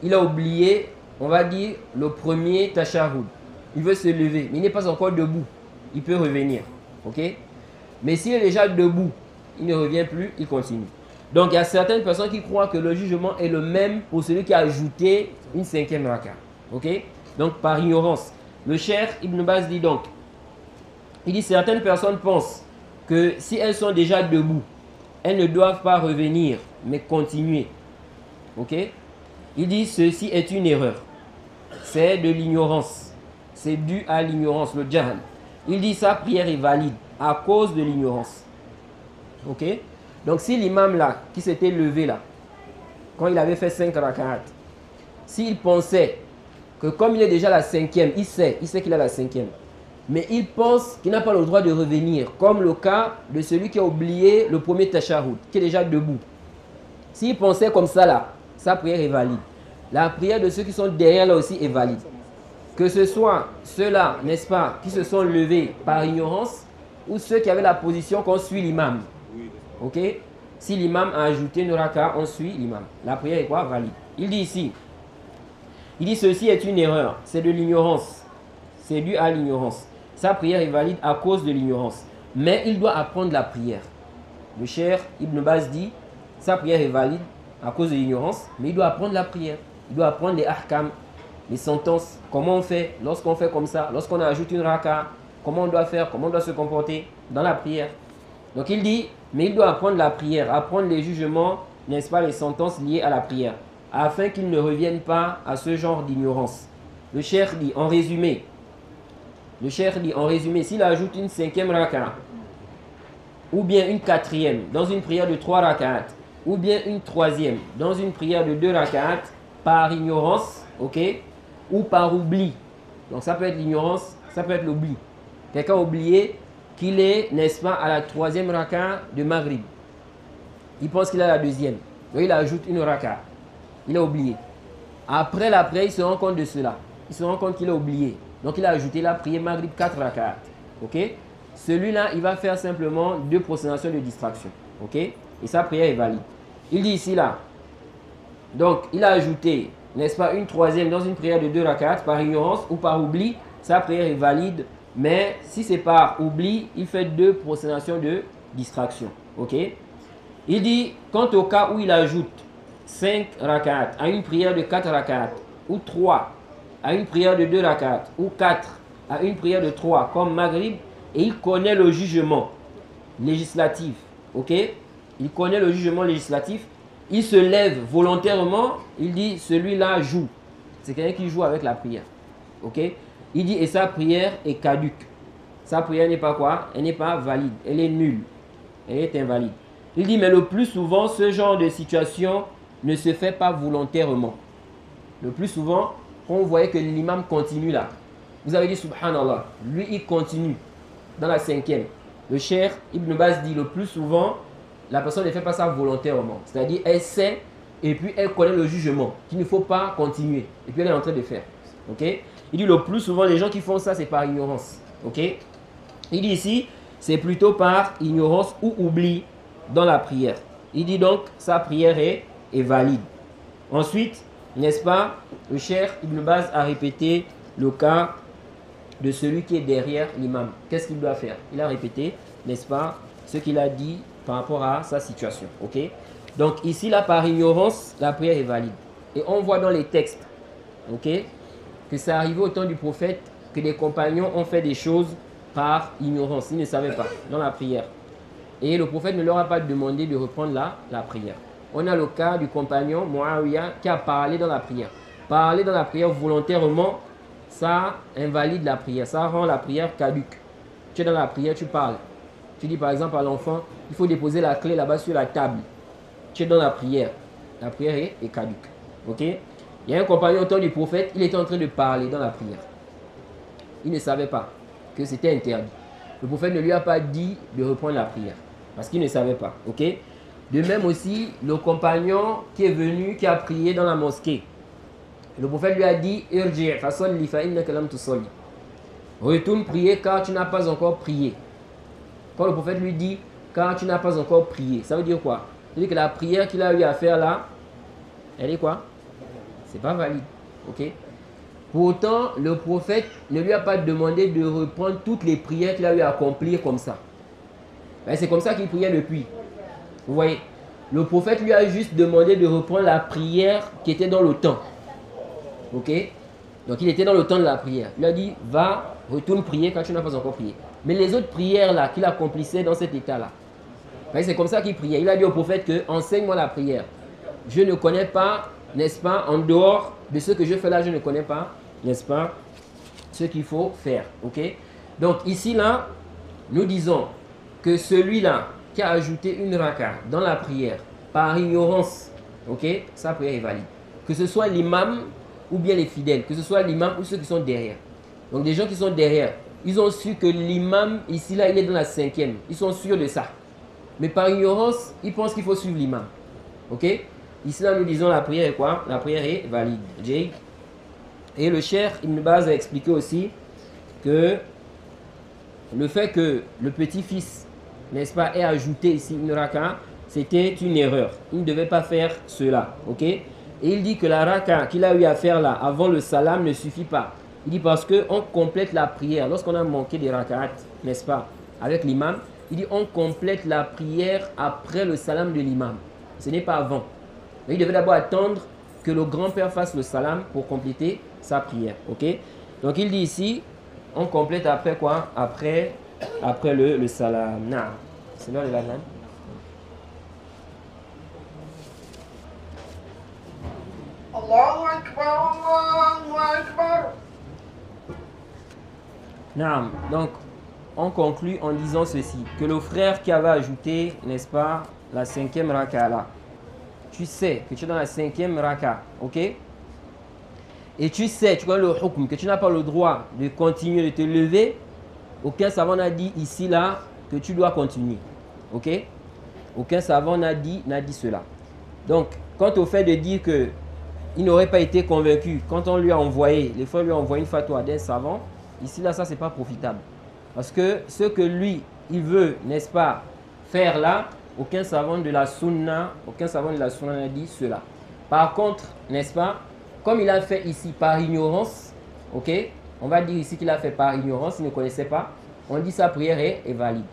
Il a oublié, on va dire, le premier tashahhud. Il veut se lever, mais il n'est pas encore debout. Il peut revenir. Ok? Mais s'il est déjà debout, il ne revient plus, il continue. Donc, il y a certaines personnes qui croient que le jugement est le même pour celui qui a ajouté une 5e raka. Ok? Donc, par ignorance. Le Cheikh Ibn Baz dit donc, il dit certaines personnes pensent que si elles sont déjà debout, elles ne doivent pas revenir, mais continuer. Ok? Il dit ceci est une erreur. C'est de l'ignorance. C'est dû à l'ignorance, le jahl. Il dit sa prière est valide à cause de l'ignorance. Ok? Donc si l'imam là, qui s'était levé là, quand il avait fait 5 rak'at, s'il pensait que comme il est déjà la 5e, il sait qu'il a la 5e, mais il pense qu'il n'a pas le droit de revenir, comme le cas de celui qui a oublié le premier tashahhud, qui est déjà debout. S'il pensait comme ça là, sa prière est valide. La prière de ceux qui sont derrière là aussi est valide. Que ce soit ceux-là, n'est-ce pas, qui se sont levés par ignorance, ou ceux qui avaient la position qu'on suit l'imam. Ok? Si l'imam a ajouté une raka, on suit l'imam. La prière est quoi? Valide. Il dit ici, il dit ceci est une erreur, c'est de l'ignorance. C'est dû à l'ignorance. Sa prière est valide à cause de l'ignorance. Mais il doit apprendre la prière. Le Cheikh Ibn Baz dit, sa prière est valide à cause de l'ignorance, mais il doit apprendre la prière. Il doit apprendre les ahkam, les sentences. Comment on fait lorsqu'on fait comme ça, lorsqu'on ajoute une raka, comment on doit faire, comment on doit se comporter dans la prière. Donc il dit, mais il doit apprendre la prière, apprendre les jugements, n'est-ce pas, les sentences liées à la prière, afin qu'il ne revienne pas à ce genre d'ignorance. Le cheikh dit, en résumé, s'il ajoute une 5e raka, ou bien une 4e dans une prière de 3 rak'at, ou bien une 3e dans une prière de 2 rak'at, par ignorance, ok, ou par oubli. Donc ça peut être l'ignorance, ça peut être l'oubli. Quelqu'un a oublié qu'il est, n'est-ce pas, à la 3e raka de Maghrib. Il pense qu'il a la 2e. Donc il ajoute une raka. Il a oublié. Après la prière, il se rend compte de cela. Il se rend compte qu'il a oublié. Donc il a ajouté la prière Maghrib 4 rak'at. Ok? Celui-là, il va faire simplement 2 prosternations de distraction. Ok? Et sa prière est valide. Il dit ici là. Donc il a ajouté, n'est-ce pas, une 3e dans une prière de 2 rak'at par ignorance ou par oubli. Sa prière est valide. Mais si c'est par oubli, il fait 2 prosternations de distraction. Ok? Il dit, quant au cas où il ajoute 5 rak'at à une prière de 4 rak'at, ou 3 à une prière de 2 rak'at, ou 4 à une prière de 3, comme Maghrib, et il connaît le jugement législatif. Ok? Il connaît le jugement législatif. Il se lève volontairement. Il dit, celui-là joue. C'est quelqu'un qui joue avec la prière. Ok? Il dit, et sa prière est caduque. Sa prière n'est pas quoi? Elle n'est pas valide. Elle est nulle. Elle est invalide. Il dit, mais le plus souvent, ce genre de situation ne se fait pas volontairement. Le plus souvent, on voyait que l'imam continue là. Vous avez dit, subhanallah. Lui, il continue dans la 5e. Le Cheikh Ibn Baz dit, le plus souvent, la personne ne fait pas ça volontairement. C'est-à-dire, elle sait et puis elle connaît le jugement qu'il ne faut pas continuer. Et puis elle est en train de faire. Ok? Il dit, le plus souvent, les gens qui font ça, c'est par ignorance. Ok? Il dit ici, c'est plutôt par ignorance ou oubli dans la prière. Il dit donc, sa prière est valide. Ensuite, n'est-ce pas, le Cheikh Ibn Baz a répété le cas de celui qui est derrière l'imam. Qu'est-ce qu'il doit faire? Il a répété, n'est-ce pas, ce qu'il a dit par rapport à sa situation. Ok? Donc ici, là, par ignorance, la prière est valide. Et on voit dans les textes, ok, que ça arrivait au temps du prophète que des compagnons ont fait des choses par ignorance. Ils ne savaient pas dans la prière. Et le prophète ne leur a pas demandé de reprendre la prière. On a le cas du compagnon Muawiyah qui a parlé dans la prière. Parler dans la prière volontairement, ça invalide la prière. Ça rend la prière caduque. Tu es dans la prière, tu parles. Tu dis par exemple à l'enfant, il faut déposer la clé là-bas sur la table. Tu es dans la prière. La prière est caduque. Ok? Il y a un compagnon au temps du prophète, il était en train de parler dans la prière. Il ne savait pas que c'était interdit. Le prophète ne lui a pas dit de reprendre la prière. Parce qu'il ne savait pas. Ok? De même aussi, le compagnon qui est venu, qui a prié dans la mosquée. Le prophète lui a dit, Irji' fasalli fa innaka lam tusalli. Retourne prier car tu n'as pas encore prié. Quand le prophète lui dit, car tu n'as pas encore prié, ça veut dire quoi? C'est-à-dire que la prière qu'il a eu à faire là, elle est quoi? C'est pas valide. Ok? Pourtant, le prophète ne lui a pas demandé de reprendre toutes les prières qu'il a eu à accomplir comme ça. C'est comme ça qu'il priait depuis. Vous voyez? Le prophète lui a juste demandé de reprendre la prière qui était dans le temps. Ok? Donc il était dans le temps de la prière. Il a dit, va, retourne prier quand tu n'as pas encore prié. Mais les autres prières là qu'il accomplissait dans cet état là, c'est comme ça qu'il priait. Il a dit au prophète que, enseigne-moi la prière. Je ne connais pas, n'est-ce pas, en dehors de ce que je fais là, je ne connais pas, n'est-ce pas, ce qu'il faut faire. Ok? Donc ici là, nous disons que celui-là qui a ajouté une raka dans la prière par ignorance, ok, sa prière est valide. Que ce soit l'imam ou bien les fidèles, que ce soit l'imam ou ceux qui sont derrière. Donc des gens qui sont derrière, ils ont su que l'imam ici là, il est dans la 5e. Ils sont sûrs de ça. Mais par ignorance, ils pensent qu'il faut suivre l'imam. Ok? Ici là, nous disons la prière est quoi? La prière est valide. Jay. Et le Cheikh Ibn Baz a expliqué aussi que le fait que le petit-fils, n'est-ce pas, ait ajouté ici une raka, c'était une erreur. Il ne devait pas faire cela. Ok? Et il dit que la raka qu'il a eu à faire là, avant le salam, ne suffit pas. Il dit parce qu'on complète la prière. Lorsqu'on a manqué des rakats, n'est-ce pas, avec l'imam, il dit on complète la prière après le salam de l'imam. Ce n'est pas avant. Il devait d'abord attendre que le grand-père fasse le salam pour compléter sa prière. Ok? Donc il dit ici, on complète après quoi? Après le salam. Nah. C'est l'heure de la langue. Allahu Akbar, Allahu Akbar. Naam. Donc, on conclut en disant ceci, que le frère qui avait ajouté, n'est-ce pas, la 5e raka là, tu sais que tu es dans la 5e raka, ok? Et tu sais, tu connais le hukm, que tu n'as pas le droit de continuer de te lever, aucun savant n'a dit ici là que tu dois continuer, ok? Aucun savant n'a dit cela. Donc, quant au fait de dire que il n'aurait pas été convaincu quand on lui a envoyé, les frères lui ont envoyé une fatwa d'un savant, ici là, ça c'est pas profitable. Parce que ce que lui, il veut, n'est-ce pas, faire là, aucun savant de la sunna n'a dit cela. Par contre, n'est-ce pas, comme il a fait ici par ignorance, ok, on va dire ici qu'il a fait par ignorance, il ne connaissait pas, on dit sa prière est valide.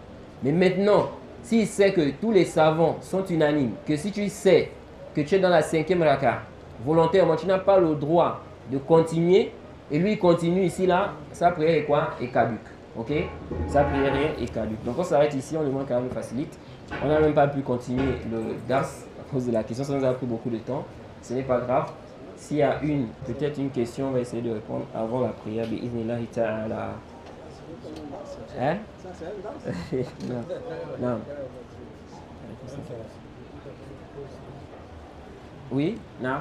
Mais maintenant, s'il sait que tous les savants sont unanimes, que si tu sais que tu es dans la 5e raka, volontairement, tu n'as pas le droit de continuer, et lui il continue ici là, sa prière est quoi? Est caduque. Ok? Sa prière est caduque. Donc on s'arrête ici, on demande quand même facilite. On n'a même pas pu continuer le dars à cause de la question, ça nous a pris beaucoup de temps. Ce n'est pas grave. S'il y a peut-être une question, on va essayer de répondre avant la prière. Bi'iznillahi ta'ala. Hein? Non. Non. Oui? Non.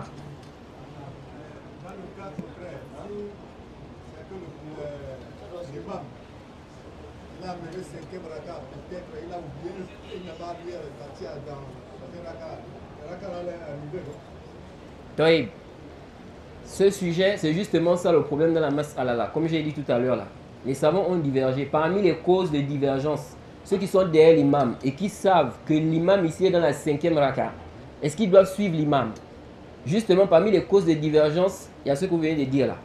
Il a amené 5e raka, peut-être il a oublié, il n'a pas vu la Fatiha dans la raka. La raka là est arrivée, non? Toïb, ce sujet, c'est justement ça le problème de la mas'ala là. Comme j'ai dit tout à l'heure là, les savants ont divergé. Parmi les causes de divergence, ceux qui sont derrière l'imam et qui savent que l'imam ici est dans la 5e raka, est-ce qu'ils doivent suivre l'imam? Justement, parmi les causes de divergence, il y a ce que vous venez de dire là.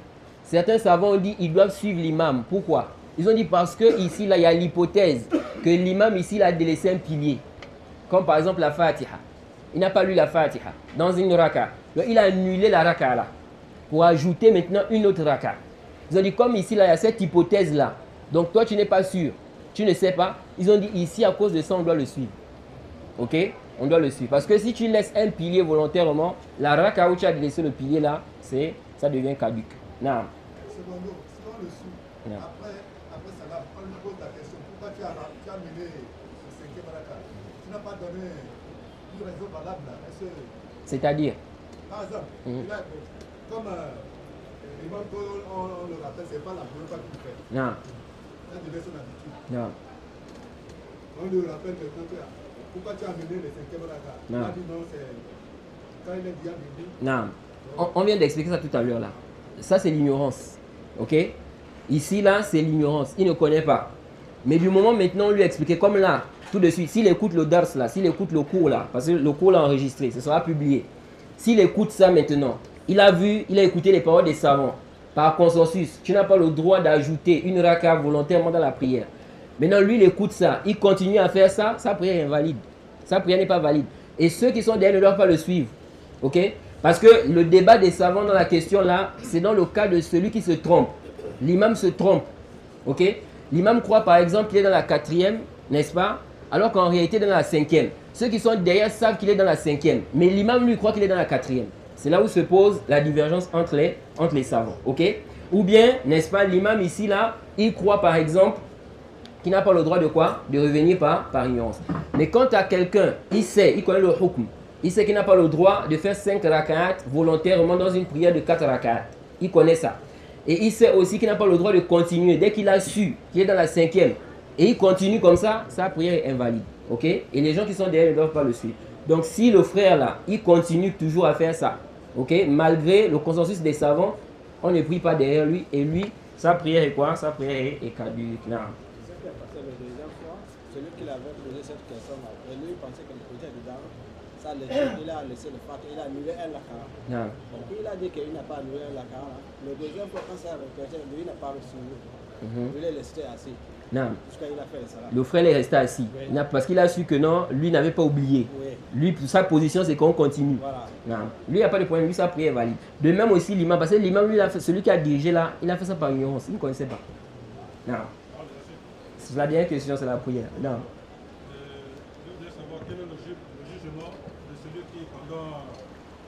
Certains savants ont dit qu'ils doivent suivre l'imam. Pourquoi? Ils ont dit parce que ici, là, il y a l'hypothèse que l'imam ici, il a délaissé un pilier. Comme par exemple la Fatiha. Il n'a pas lu la Fatiha dans une raka. Donc, il a annulé la raka là pour ajouter maintenant une autre raka. Ils ont dit comme ici, là, il y a cette hypothèse là. Donc, toi, tu n'es pas sûr. Tu ne sais pas. Ils ont dit ici, à cause de ça, on doit le suivre. Ok? On doit le suivre. Parce que si tu laisses un pilier volontairement, la raka où tu as délaissé le pilier là, ça devient caduque. Non. Secondo, si on le suit, Non. après ça, on lui pose la question, pourquoi tu as mené le 5e raka? Tu n'as pas donné une raison valable là. C'est-à-dire? Par exemple, comme l'imam, on le rappelle, ce n'est pas la première fois qu'il fait. Non. Ça devient son habitude. Non. On lui rappelle que pourquoi tu as mené le 5e raka? Il a dit non, c'est quand il est bien mené. Non. On vient d'expliquer ça tout à l'heure là. Ça c'est l'ignorance. Ok? Ici là c'est l'ignorance. Il ne connaît pas. Mais du moment maintenant on lui a expliqué, comme là, tout de suite, s'il écoute le dars là, s'il écoute le cours là, parce que le cours l'a enregistré, ce sera publié. S'il écoute ça maintenant, il a écouté les paroles des savants, par consensus, tu n'as pas le droit d'ajouter une raka volontairement dans la prière. Maintenant, lui, il écoute ça, il continue à faire ça, sa prière est invalide. Sa prière n'est pas valide. Et ceux qui sont derrière ne doivent pas le suivre. Ok? Parce que le débat des savants dans la question là, c'est dans le cas de celui qui se trompe. L'imam se trompe. Ok? L'imam croit par exemple qu'il est dans la 4e, n'est-ce pas? Alors qu'en réalité, il est dans la 5e. Ceux qui sont derrière savent qu'il est dans la 5e. Mais l'imam lui croit qu'il est dans la 4e. C'est là où se pose la divergence entre les savants. Ok? Ou bien, n'est-ce pas, l'imam ici là, il croit par exemple qu'il n'a pas le droit de quoi? De revenir par ignorance. Mais quant à quelqu'un, il sait, il connaît le hukm. Il sait qu'il n'a pas le droit de faire 5 rak'at volontairement dans une prière de 4 rak'at. Il connaît ça. Et il sait aussi qu'il n'a pas le droit de continuer. Dès qu'il a su qu'il est dans la 5e et il continue comme ça, sa prière est invalide. Ok? Et les gens qui sont derrière ne doivent pas le suivre. Donc si le frère là, il continue toujours à faire ça, ok? Malgré le consensus des savants, on ne prie pas derrière lui. Et lui, sa prière est quoi? Sa prière est caduque. Non. Parce que la deuxième fois, celui qui avait posé cette question, lui pensait que le projet dedans. Il a laissé le fait, il a annulé un lakara. Non. Donc il a dit qu'il n'a pas annulé un lakara. Le deuxième fois, quand ça a répété, lui n'a pas reçu. Il est resté assis. Non. Jusqu'à il a fait le salat. Le frère est resté assis. Oui. Parce qu'il a su que non, lui n'avait pas oublié. Oui. Lui, sa position, c'est qu'on continue. Voilà. Non. Lui, il n'y a pas de problème. Lui, sa prière est valide. De même aussi l'imam. Parce que l'imam, lui, celui qui a dirigé là, il a fait ça par ignorance. Il ne connaissait pas. Non. La dernière question, c'est la prière. Non. Je voudrais savoir quel est le jugement de celui qui, pendant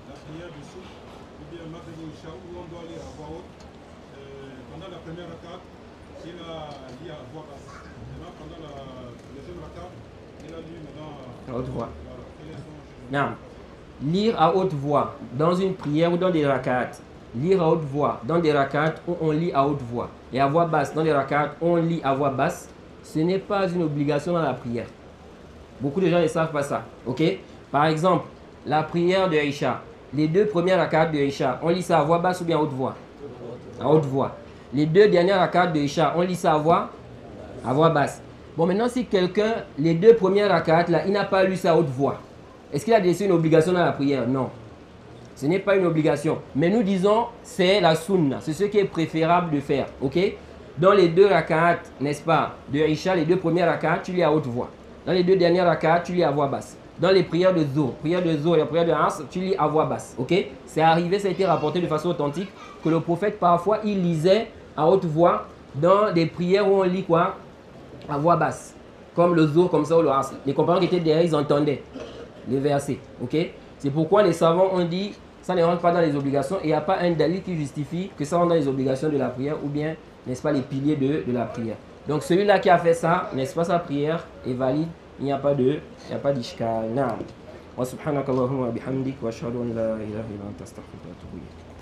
la prière du souk, ou bien Maghrib ou Isha, où on doit lire à voix haute, pendant la première rakat, il a lu à voix basse. Maintenant, pendant la deuxième rakat, il a lu maintenant à haute voix. Voilà. Quel est son jugement? Non. Lire à haute voix dans une prière ou dans des rakats. Lire à haute voix dans des rakats où on lit à haute voix. Et à voix basse dans des rakats où on lit à voix basse. Ce n'est pas une obligation dans la prière. Beaucoup de gens ne savent pas ça. Ok? Par exemple, la prière de Aïcha. Les 2 premières rak'at de Aïcha, on lit ça à voix basse ou bien à haute voix? À haute voix. Les 2 dernières rak'at de Aïcha, on lit ça à voix basse. Bon, maintenant, si quelqu'un, les 2 premières rak'at là, il n'a pas lu ça à haute voix, est-ce qu'il a laissé une obligation dans la prière? Non. Ce n'est pas une obligation. Mais nous disons, c'est la sunna. C'est ce qui est préférable de faire. Ok? Dans les 2 rak'at, n'est-ce pas, de Aïcha, les 2 premières rak'at, tu lis à haute voix. Dans les 2 dernières rak'at, tu lis à voix basse. Dans les prières de Zohr et la prière de Asr, tu lis à voix basse. Ok? C'est arrivé, ça a été rapporté de façon authentique, que le prophète, parfois, il lisait à haute voix dans des prières où on lit quoi? À voix basse. Comme le Zohr, comme ça, ou le Asr. Les compagnons qui étaient derrière, ils entendaient les versets. Ok? C'est pourquoi les savants ont dit, ça ne rentre pas dans les obligations, et il n'y a pas un dalil qui justifie que ça rentre dans les obligations de la prière, ou bien, n'est-ce pas, les piliers de la prière. Donc celui-là qui a fait ça, n'est-ce pas, sa prière est valide, il n'y a pas d'ishkal. Wa subhanaka Allahumma bihamdik wa ashhadu an la ilaha illa anta astaghfiruka wa atubu ilayk.